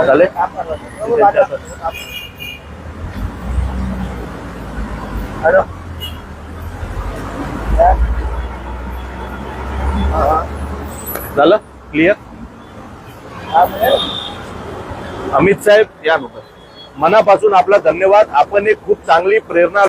झाले झालं क्लिअर. अमित साहेब या मनापासून आपला धन्यवाद. आपण एक खूप चांगली प्रेरणा